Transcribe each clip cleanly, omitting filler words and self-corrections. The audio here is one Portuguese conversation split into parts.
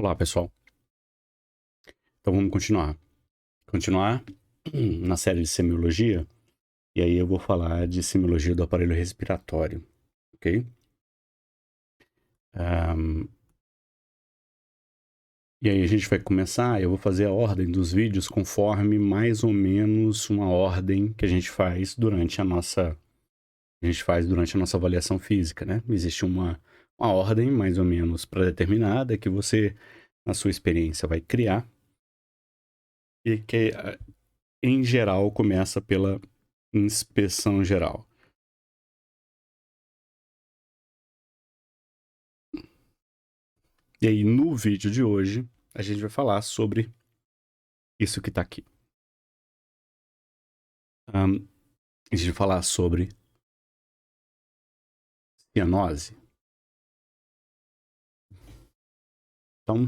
Olá, pessoal. Então vamos continuar. Continuar na série de semiologia. E aí eu vou falar de semiologia do aparelho respiratório, ok? E aí a gente vai começar, eu vou fazer a ordem dos vídeos conforme mais ou menos uma ordem que a gente faz durante a nossa avaliação física, né? Existe uma ordem mais ou menos pré-determinada que você, na sua experiência, vai criar e que, em geral, começa pela inspeção geral. E aí, no vídeo de hoje, a gente vai falar sobre isso que tá aqui. A gente vai falar sobre cianose. Então,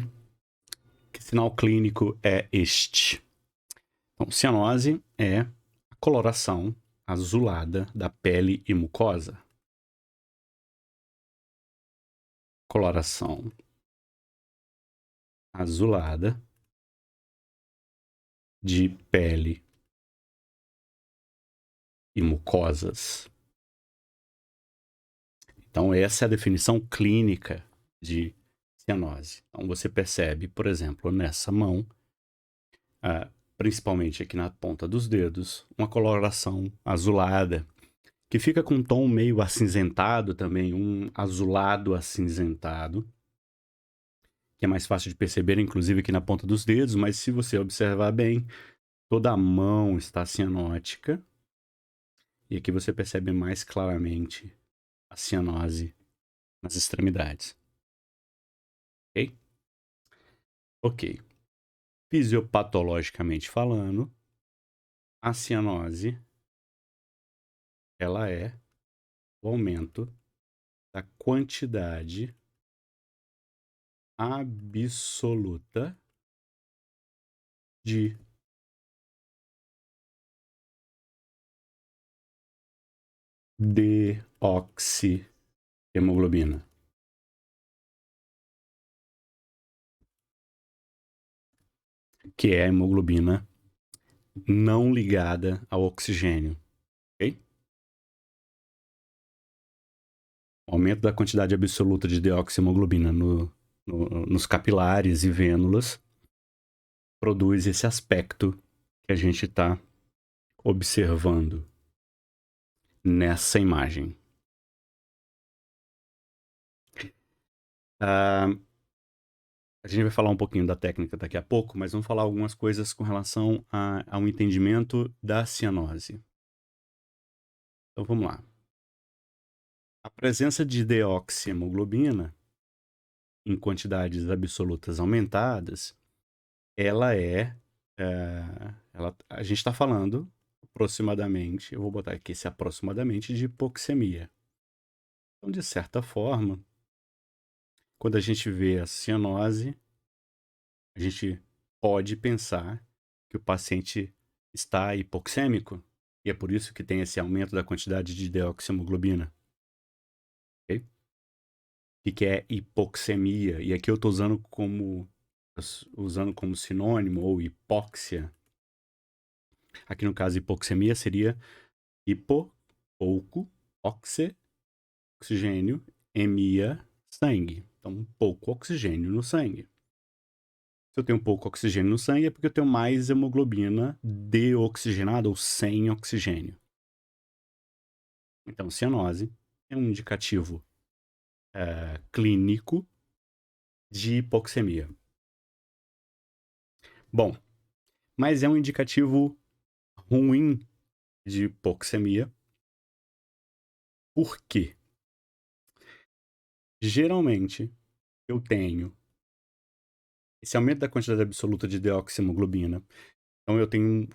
que sinal clínico é este? Então, cianose é a coloração azulada da pele e mucosa. Coloração azulada de pele e mucosas. Então, essa é a definição clínica de cianose. Então, você percebe, por exemplo, nessa mão, principalmente aqui na ponta dos dedos, uma coloração azulada, que fica com um tom meio acinzentado também, um azulado acinzentado, que é mais fácil de perceber, inclusive aqui na ponta dos dedos, mas se você observar bem, toda a mão está cianótica, e aqui você percebe mais claramente a cianose nas extremidades. Ok? Ok. Fisiopatologicamente falando, a cianose, ela é o aumento da quantidade absoluta de deoxihemoglobina. Que é a hemoglobina não ligada ao oxigênio, ok? O aumento da quantidade absoluta de deoxihemoglobina nos capilares e vênulas produz esse aspecto que a gente está observando nessa imagem. A gente vai falar um pouquinho da técnica daqui a pouco, mas vamos falar algumas coisas com relação ao entendimento da cianose. Então vamos lá. A presença de deoxihemoglobina em quantidades absolutas aumentadas, a gente está falando aproximadamente, eu vou botar aqui esse aproximadamente, de hipoxemia. Então, de certa forma, quando a gente vê a cianose, a gente pode pensar que o paciente está hipoxêmico, e é por isso que tem esse aumento da quantidade de deoxihemoglobina. Ok? O que é hipoxemia? E aqui eu estou usando como sinônimo, ou hipóxia. Aqui no caso, hipoxemia seria pouco, oxigênio, emia, sangue. Então, pouco oxigênio no sangue. Se eu tenho pouco oxigênio no sangue, é porque eu tenho mais hemoglobina deoxigenada ou sem oxigênio. Então, cianose é um indicativo clínico de hipoxemia. Bom, mas é um indicativo ruim de hipoxemia. Por quê? Geralmente, eu tenho esse aumento da quantidade absoluta de deoxihemoglobina. Então, eu tenho.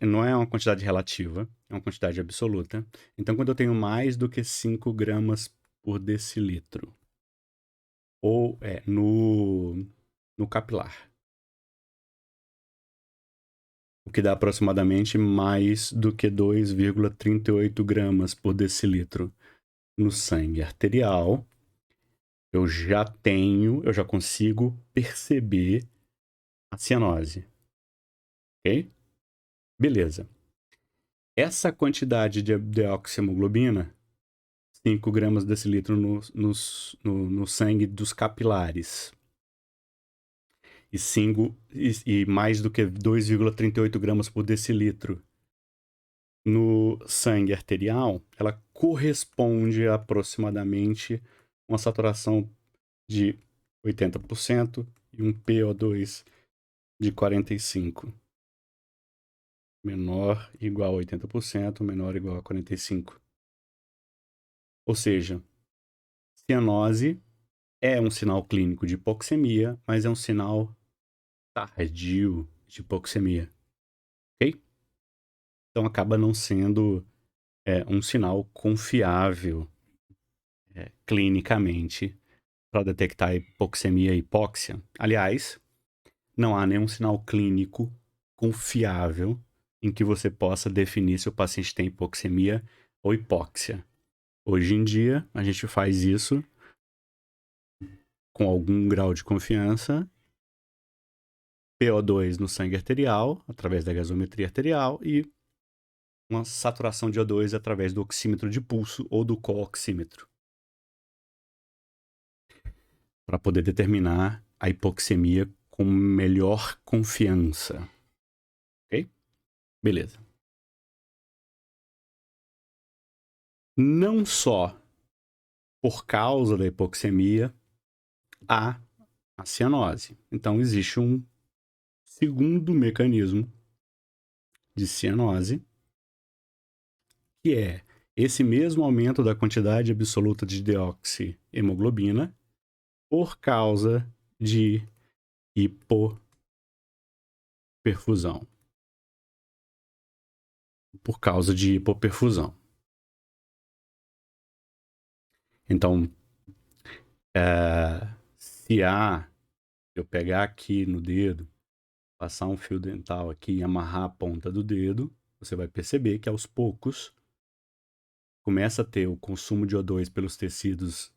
Não é uma quantidade relativa, é uma quantidade absoluta. Então, quando eu tenho mais do que 5 gramas por decilitro, ou no capilar, o que dá aproximadamente mais do que 2,38 gramas por decilitro no sangue arterial, eu já consigo perceber a cianose. Ok? Beleza. Essa quantidade de deoxiemoglobina, 5 gramas decilitro no sangue dos capilares, e mais do que 2,38 gramas por decilitro no sangue arterial, ela corresponde a aproximadamente uma saturação de 80% e um PO2 de 45%. Menor igual a 80%, menor igual a 45%. Ou seja, cianose é um sinal clínico de hipoxemia, mas é um sinal tardio de hipoxemia. Ok? Então acaba não sendo um sinal confiável clinicamente para detectar hipoxemia e hipóxia. Aliás, não há nenhum sinal clínico confiável em que você possa definir se o paciente tem hipoxemia ou hipóxia. Hoje em dia, a gente faz isso com algum grau de confiança, PO2 no sangue arterial, através da gasometria arterial, e uma saturação de O2 através do oxímetro de pulso ou do cooxímetro, para poder determinar a hipoxemia com melhor confiança. Ok? Beleza. Não só por causa da hipoxemia há a cianose. Então, existe um segundo mecanismo de cianose, que é esse mesmo aumento da quantidade absoluta de deoxiemoglobina por causa de hipoperfusão. Por causa de hipoperfusão. Então, se eu pegar aqui no dedo, passar um fio dental aqui e amarrar a ponta do dedo, você vai perceber que aos poucos começa a ter o consumo de O2 pelos tecidos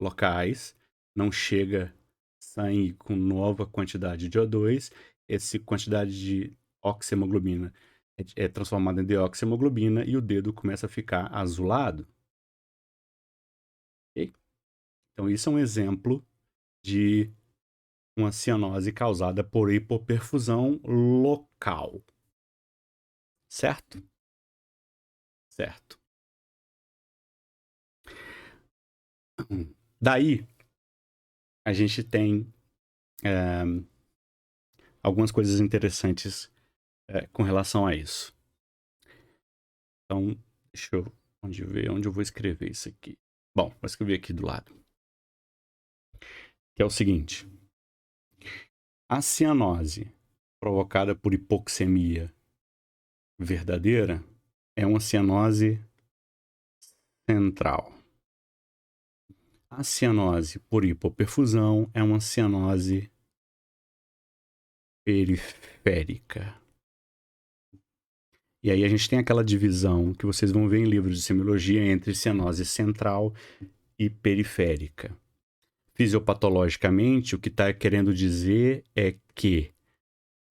locais, não chega sangue com nova quantidade de O2, essa quantidade de oxiemoglobina é transformada em deoxiemoglobina e o dedo começa a ficar azulado. Okay? Então, isso é um exemplo de uma cianose causada por hipoperfusão local. Certo? Certo. Daí, a gente tem algumas coisas interessantes com relação a isso. Então, deixa eu ver onde eu vou escrever isso aqui. Bom, vou escrever aqui do lado. Que é o seguinte. A cianose provocada por hipoxemia verdadeira é uma cianose central. A cianose por hipoperfusão é uma cianose periférica. E aí a gente tem aquela divisão que vocês vão ver em livros de semiologia entre cianose central e periférica. Fisiopatologicamente, o que está querendo dizer é que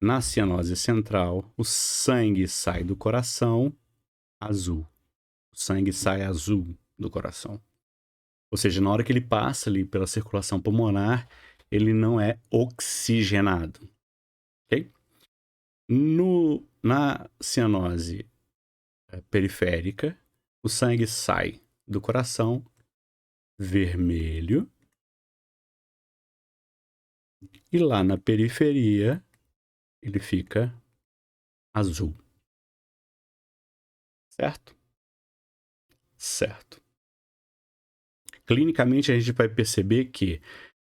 na cianose central, o sangue sai do coração azul. O sangue sai azul do coração. Ou seja, na hora que ele passa ali pela circulação pulmonar, ele não é oxigenado. Ok? Na cianose periférica, o sangue sai do coração vermelho e lá na periferia ele fica azul. Certo? Certo. Clinicamente, a gente vai perceber que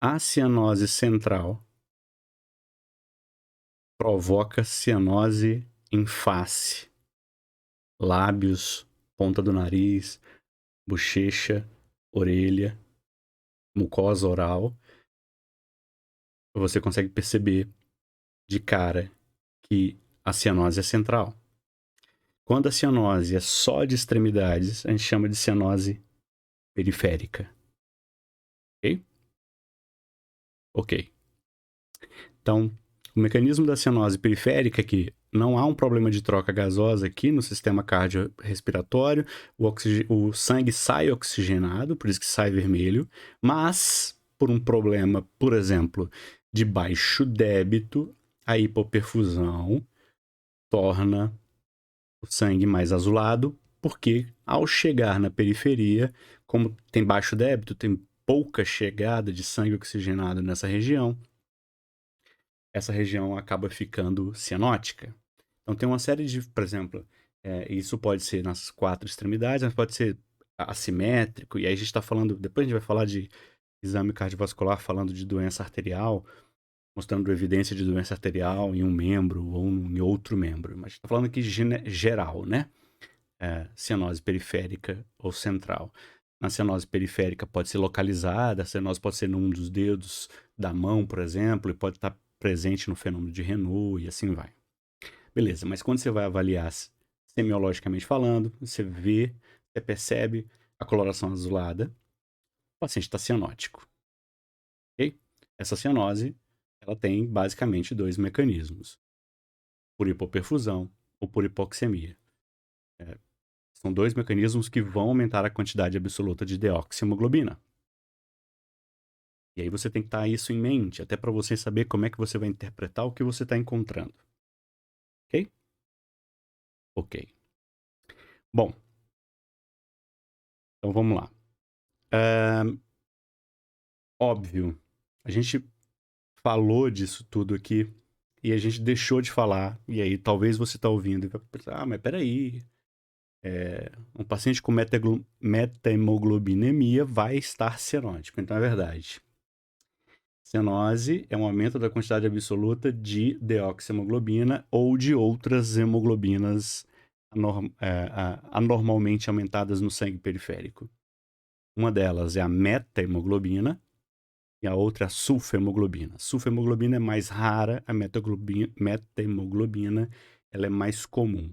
a cianose central provoca cianose em face, lábios, ponta do nariz, bochecha, orelha, mucosa oral. Você consegue perceber de cara que a cianose é central. Quando a cianose é só de extremidades, a gente chama de cianose periférica. Ok? Ok. Então, o mecanismo da cianose periférica é que não há um problema de troca gasosa aqui no sistema cardiorrespiratório, o sangue sai oxigenado, por isso que sai vermelho, mas por um problema, por exemplo, de baixo débito, a hipoperfusão torna o sangue mais azulado, porque ao chegar na periferia, como tem baixo débito, tem pouca chegada de sangue oxigenado nessa região, essa região acaba ficando cianótica. Então tem uma série de, por exemplo, isso pode ser nas 4 extremidades, mas pode ser assimétrico, e aí a gente está falando, depois a gente vai falar de exame cardiovascular, falando de doença arterial, mostrando evidência de doença arterial em um membro ou em outro membro, mas está falando aqui geral, né? Cianose periférica ou central. Na cianose periférica pode ser localizada, a cianose pode ser num dos dedos da mão, por exemplo, e pode estar presente no fenômeno de Renault e assim vai. Beleza, mas quando você vai avaliar semiologicamente falando, você vê, você percebe a coloração azulada, o paciente está cianótico. Ok? Essa cianose, ela tem basicamente 2 mecanismos: por hipoperfusão ou por hipoxemia. São 2 mecanismos que vão aumentar a quantidade absoluta de deoxihemoglobina. E aí você tem que estar isso em mente, até para você saber como é que você vai interpretar o que você está encontrando. Ok? Ok. Bom, então vamos lá. Óbvio, a gente falou disso tudo aqui e a gente deixou de falar, e aí talvez você está ouvindo e vai pensar, mas peraí, um paciente com metahemoglobinemia vai estar cianótico. Então é verdade. Cianose é um aumento da quantidade absoluta de deoxihemoglobina ou de outras hemoglobinas anormalmente aumentadas no sangue periférico. Uma delas é a metahemoglobina e a outra é a sulfahemoglobina. A sulfahemoglobina é mais rara, a metahemoglobina ela é mais comum.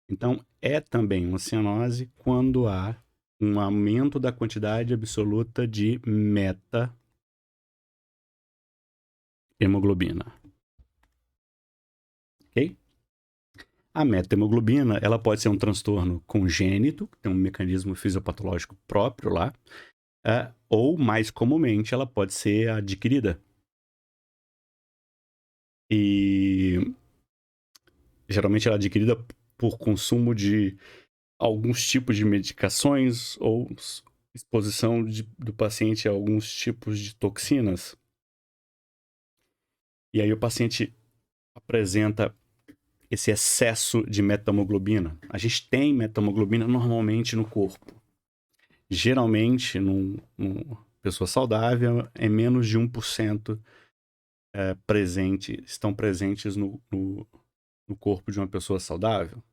Então, é também uma cianose quando há um aumento da quantidade absoluta de metahemoglobina. Ok? A metahemoglobina, ela pode ser um transtorno congênito, que tem um mecanismo fisiopatológico próprio lá, ou, mais comumente, ela pode ser adquirida. E geralmente ela é adquirida por consumo de alguns tipos de medicações ou exposição do paciente a alguns tipos de toxinas. E aí o paciente apresenta esse excesso de metahemoglobina. A gente tem metahemoglobina normalmente no corpo. Geralmente, numa pessoa saudável, é menos de 1% estão presentes no corpo de uma pessoa saudável.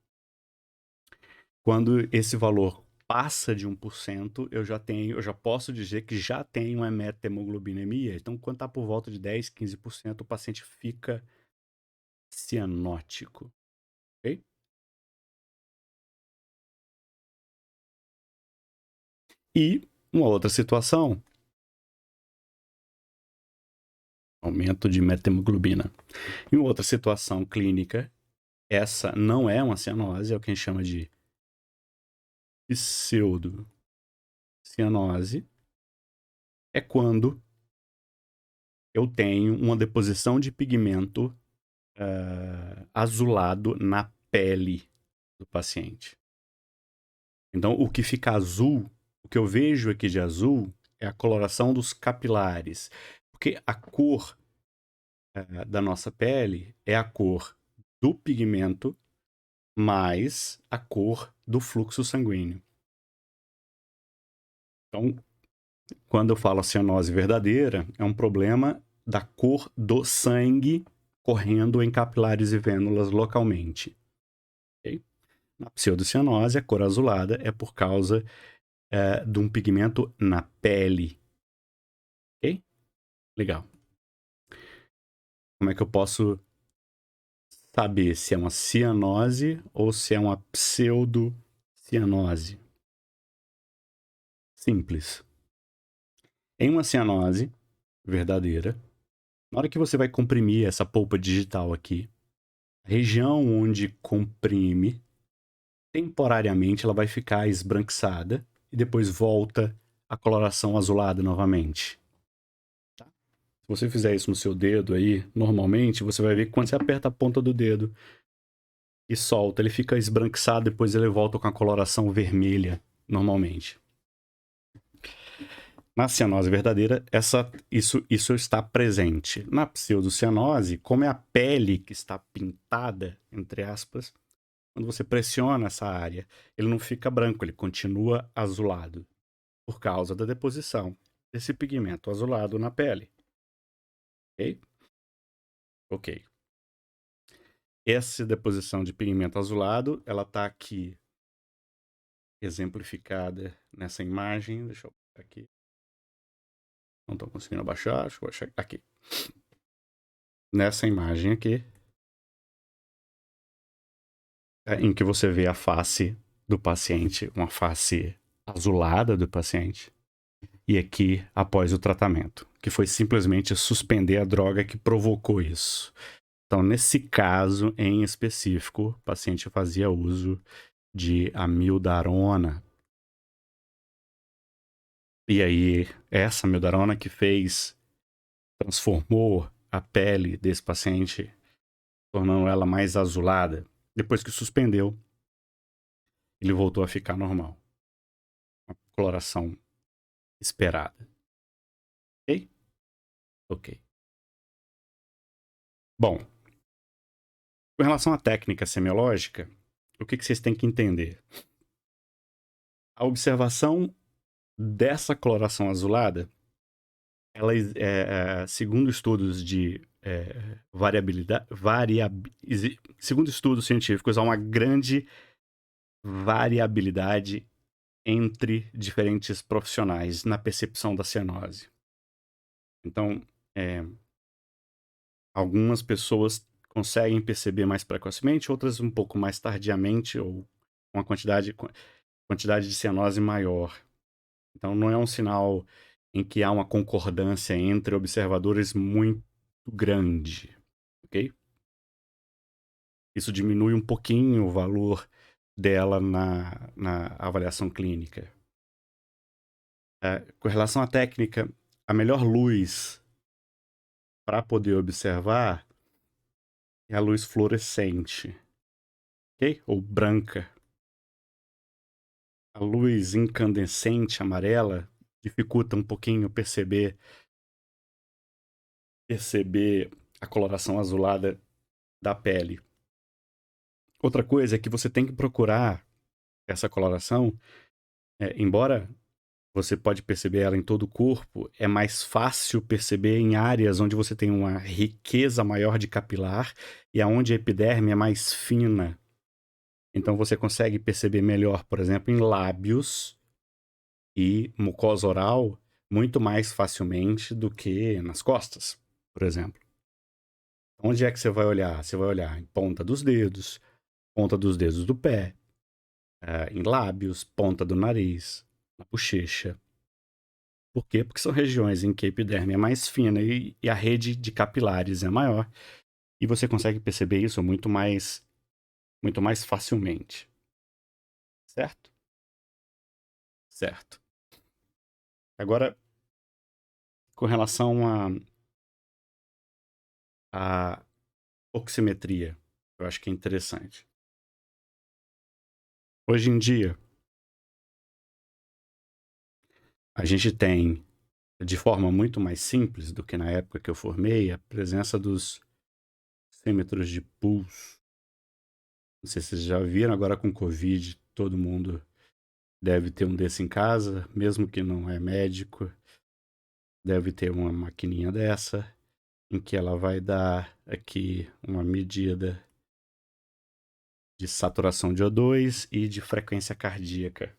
Quando esse valor passa de 1%, eu já posso dizer que já tem uma metahemoglobinемia. Então, quando está por volta de 10, 15%, o paciente fica cianótico. Ok? E uma outra situação, aumento de metahemoglobina. Em outra situação clínica, essa não é uma cianose, é o que a gente chama de pseudocianose. É quando eu tenho uma deposição de pigmento azulado na pele do paciente. Então, o que fica azul, o que eu vejo aqui de azul, é a coloração dos capilares. Porque a cor da nossa pele é a cor do pigmento mais a cor do fluxo sanguíneo. Então, quando eu falo cianose verdadeira, é um problema da cor do sangue correndo em capilares e vênulas localmente. Okay? Na pseudocianose, a cor azulada é por causa de um pigmento na pele. Ok? Legal. Como é que eu posso saber se é uma cianose ou se é uma pseudocianose? Simples. Em uma cianose verdadeira, na hora que você vai comprimir essa polpa digital aqui, a região onde comprime, temporariamente ela vai ficar esbranquiçada e depois volta a coloração azulada novamente. Tá? Se você fizer isso no seu dedo aí, normalmente, você vai ver que quando você aperta a ponta do dedo e solta, ele fica esbranquiçado, depois ele volta com a coloração vermelha, normalmente. Na cianose verdadeira, isso está presente. Na pseudocianose, como é a pele que está pintada, entre aspas, quando você pressiona essa área, ele não fica branco, ele continua azulado, por causa da deposição desse pigmento azulado na pele. Ok? Ok. Essa deposição de pigmento azulado, ela está aqui exemplificada nessa imagem. Deixa eu botar aqui. Não estou conseguindo abaixar, deixa eu baixar aqui. Nessa imagem aqui, em que você vê a face do paciente, uma face azulada do paciente, e aqui após o tratamento, que foi simplesmente suspender a droga que provocou isso. Então, nesse caso em específico, o paciente fazia uso de amiodarona. E aí, essa amiodarona que transformou a pele desse paciente, tornando ela mais azulada. Depois que suspendeu, ele voltou a ficar normal. Uma coloração esperada. Ok? Ok. Bom, com relação à técnica semiológica, o que vocês têm que entender? A observação dessa coloração azulada, ela, segundo estudos de segundo estudos científicos, há uma grande variabilidade entre diferentes profissionais na percepção da cianose. Então, algumas pessoas conseguem perceber mais precocemente, outras um pouco mais tardiamente ou com uma quantidade de cianose maior. Então, não é um sinal em que há uma concordância entre observadores muito grande, ok? Isso diminui um pouquinho o valor dela na avaliação clínica. Com relação à técnica, a melhor luz para poder observar é a luz fluorescente, ok? Ou branca. A luz incandescente amarela dificulta um pouquinho perceber a coloração azulada da pele. Outra coisa é que você tem que procurar essa coloração, embora você pode perceber ela em todo o corpo, é mais fácil perceber em áreas onde você tem uma riqueza maior de capilar e aonde a epiderme é mais fina. Então você consegue perceber melhor, por exemplo, em lábios e mucosa oral muito mais facilmente do que nas costas, por exemplo. Onde é que você vai olhar? Você vai olhar em ponta dos dedos do pé, em lábios, ponta do nariz, na bochecha. Por quê? Porque são regiões em que a epiderme é mais fina e a rede de capilares é maior. E você consegue perceber isso muito mais facilmente. Certo? Certo. Agora, com relação à oximetria, eu acho que é interessante. Hoje em dia, a gente tem, de forma muito mais simples do que na época que eu formei, a presença dos oxímetros de pulso. Não sei se vocês já viram, agora com Covid, todo mundo deve ter um desse em casa, mesmo que não é médico, deve ter uma maquininha dessa, em que ela vai dar aqui uma medida de saturação de O2 e de frequência cardíaca.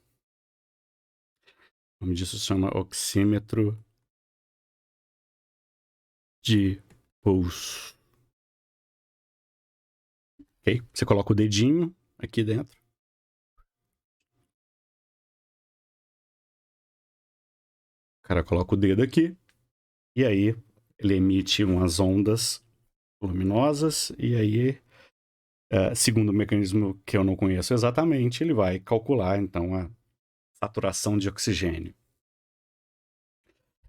O nome disso se chama oxímetro de pulso. Ok? Você coloca o dedinho aqui dentro. cara coloca o dedo aqui, e aí ele emite umas ondas luminosas, e aí, segundo o mecanismo que eu não conheço exatamente, ele vai calcular, então, a saturação de oxigênio.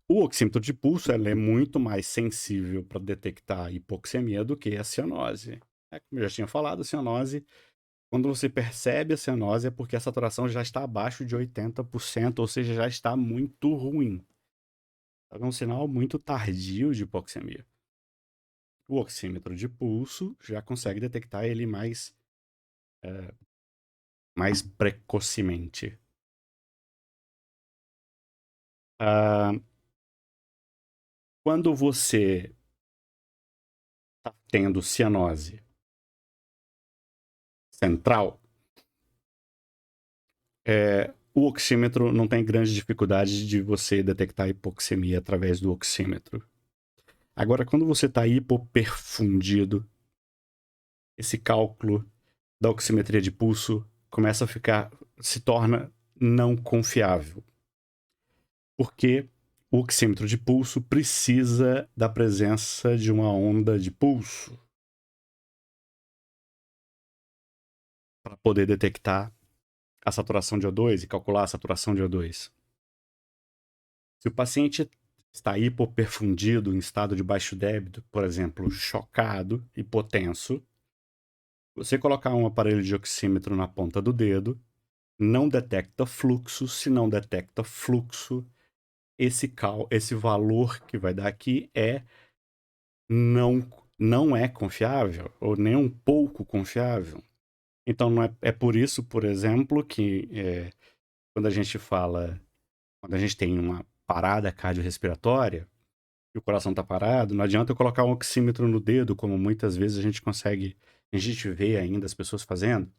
O oxímetro de pulso ela é muito mais sensível para detectar hipoxemia do que a cianose. Como eu já tinha falado, a cianose, quando você percebe a cianose, é porque a saturação já está abaixo de 80%, ou seja, já está muito ruim. É um sinal muito tardio de hipoxemia. O oxímetro de pulso já consegue detectar ele mais precocemente. Quando você está tendo cianose central, o oxímetro não tem grande dificuldade de você detectar hipoxemia através do oxímetro. Agora, quando você está hipoperfundido, esse cálculo da oximetria de pulso começa a se torna não confiável. Porque o oxímetro de pulso precisa da presença de uma onda de pulso para poder detectar a saturação de O2 e calcular a saturação de O2. Se o paciente está hipoperfundido, em estado de baixo débito, por exemplo, chocado, hipotenso, você colocar um aparelho de oxímetro na ponta do dedo, não detecta fluxo. Se não detecta fluxo, esse valor que vai dar aqui não é confiável, ou nem um pouco confiável. Então, é por isso, por exemplo, que quando a gente tem uma parada cardiorrespiratória, e o coração está parado, não adianta eu colocar um oxímetro no dedo, como muitas vezes a gente vê ainda as pessoas fazendo.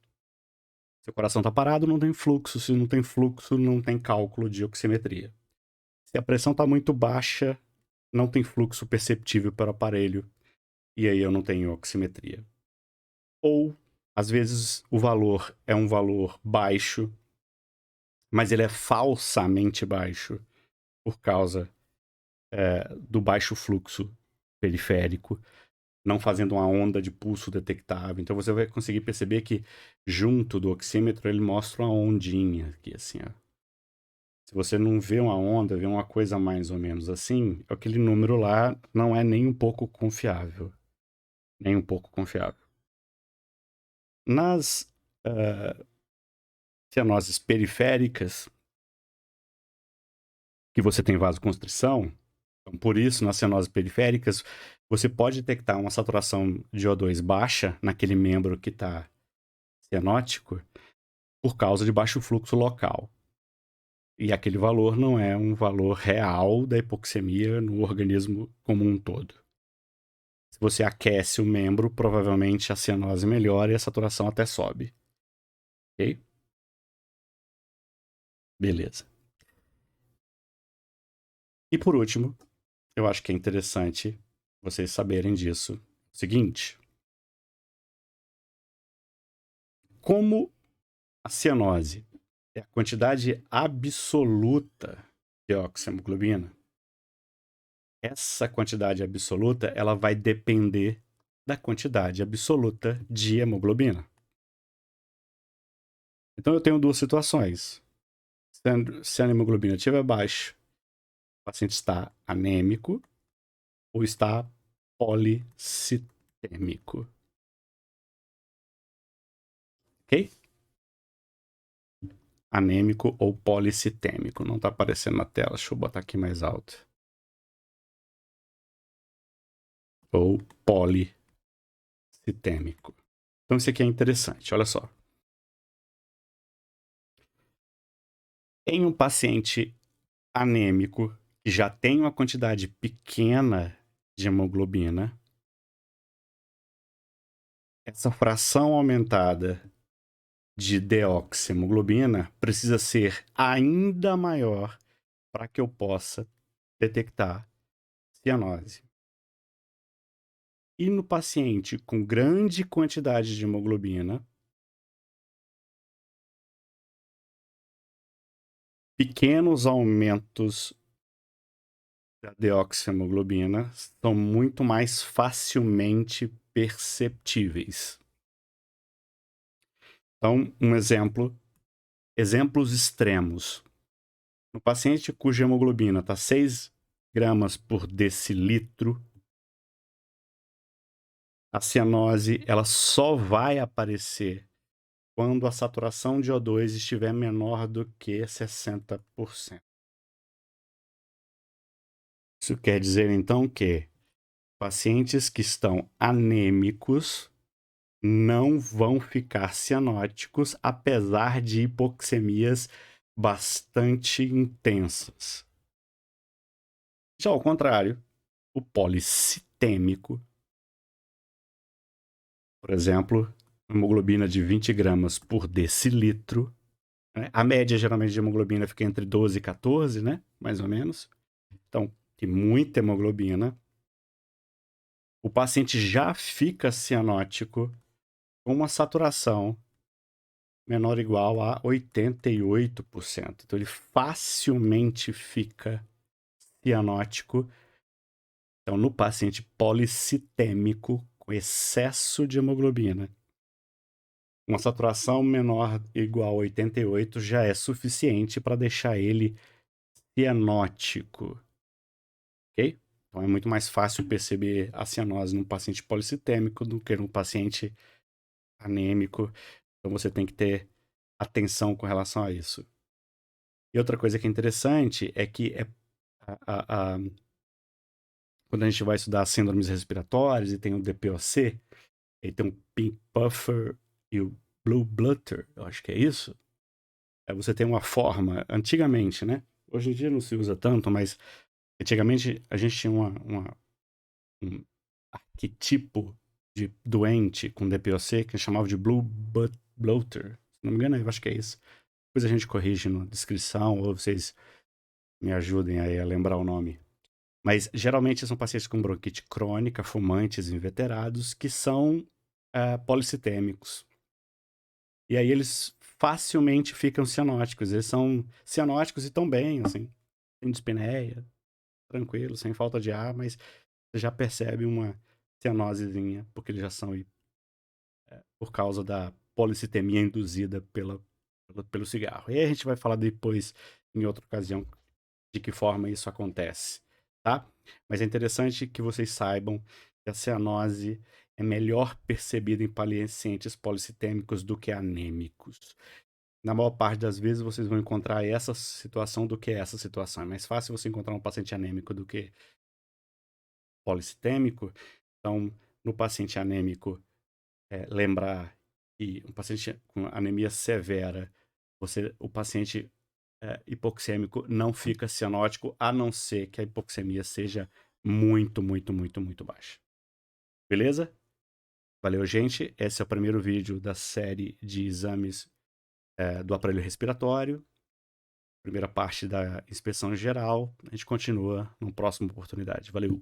Se o coração está parado, não tem fluxo. Se não tem fluxo, não tem cálculo de oximetria. Se a pressão está muito baixa, não tem fluxo perceptível para o aparelho, e aí eu não tenho oximetria. Ou, às vezes, o valor é um valor baixo, mas ele é falsamente baixo por causa do baixo fluxo periférico, não fazendo uma onda de pulso detectável. Então você vai conseguir perceber que junto do oxímetro ele mostra uma ondinha aqui, assim, ó. Se você não vê uma onda, vê uma coisa mais ou menos assim, aquele número lá não é nem um pouco confiável. Nem um pouco confiável. Nas cianoses periféricas, que você tem vasoconstrição, então por isso, nas cianoses periféricas, você pode detectar uma saturação de O2 baixa naquele membro que está cianótico por causa de baixo fluxo local. E aquele valor não é um valor real da hipoxemia no organismo como um todo. Se você aquece o membro, provavelmente a cianose melhora e a saturação até sobe. Ok? Beleza. E por último, eu acho que é interessante vocês saberem disso. O seguinte: como a cianose é a quantidade absoluta de oxihemoglobina, essa quantidade absoluta ela vai depender da quantidade absoluta de hemoglobina. Então eu tenho duas situações. Se a hemoglobina estiver baixa, o paciente está anêmico ou está policitêmico. Ok? Anêmico ou policitêmico. Não está aparecendo na tela. Deixa eu botar aqui mais alto. Ou policitêmico. Então isso aqui é interessante. Olha só. Em um paciente anêmico que já tem uma quantidade pequena de hemoglobina, essa fração aumentada de deoxihemoglobina precisa ser ainda maior para que eu possa detectar cianose. E no paciente com grande quantidade de hemoglobina, pequenos aumentos da deoxihemoglobina são muito mais facilmente perceptíveis. Então, exemplos extremos. No paciente cuja hemoglobina está 6 gramas por decilitro, a cianose ela só vai aparecer quando a saturação de O2 estiver menor do que 60%. Isso quer dizer, então, que pacientes que estão anêmicos não vão ficar cianóticos, apesar de hipoxemias bastante intensas. Já ao contrário, o policitêmico, por exemplo, hemoglobina de 20 gramas por decilitro, né? A média geralmente de hemoglobina fica entre 12 e 14, né? Mais ou menos. Então, tem muita hemoglobina. O paciente já fica cianótico com uma saturação menor ou igual a 88%. Então, ele facilmente fica cianótico. Então, no paciente policitêmico com excesso de hemoglobina, uma saturação menor ou igual a 88 já é suficiente para deixar ele cianótico. Ok? Então, é muito mais fácil perceber a cianose num paciente policitêmico do que num paciente anêmico. Então, você tem que ter atenção com relação a isso. E outra coisa que é interessante é que quando a gente vai estudar as síndromes respiratórias e tem o DPOC, e tem o Pink Puffer e o Blue Blutter, eu acho que é isso. Você tem uma forma, antigamente, né? Hoje em dia não se usa tanto, mas antigamente a gente tinha um arquetipo de doente com DPOC que a gente chamava de Blue Bloater. Se não me engano, eu acho que é isso. Depois a gente corrige na descrição ou vocês me ajudem aí a lembrar o nome. Mas geralmente são pacientes com bronquite crônica, fumantes, inveterados, que são policitêmicos. E aí eles facilmente ficam cianóticos. Eles são cianóticos e estão bem, assim. Sem dispneia, tranquilo, sem falta de ar, mas você já percebe uma cianosezinha, porque eles já são por causa da policitemia induzida pelo cigarro. E aí a gente vai falar depois, em outra ocasião, de que forma isso acontece, tá? Mas é interessante que vocês saibam que a cianose é melhor percebida em pacientes policitêmicos do que anêmicos. Na maior parte das vezes vocês vão encontrar essa situação do que essa situação. É mais fácil você encontrar um paciente anêmico do que policitêmico. Então, no paciente anêmico, lembrar que um paciente com anemia severa, o paciente hipoxêmico não fica cianótico, a não ser que a hipoxemia seja muito, muito, muito, muito baixa. Beleza? Valeu, gente. Esse é o primeiro vídeo da série de exames do aparelho respiratório. Primeira parte da inspeção geral. A gente continua numa próxima oportunidade. Valeu!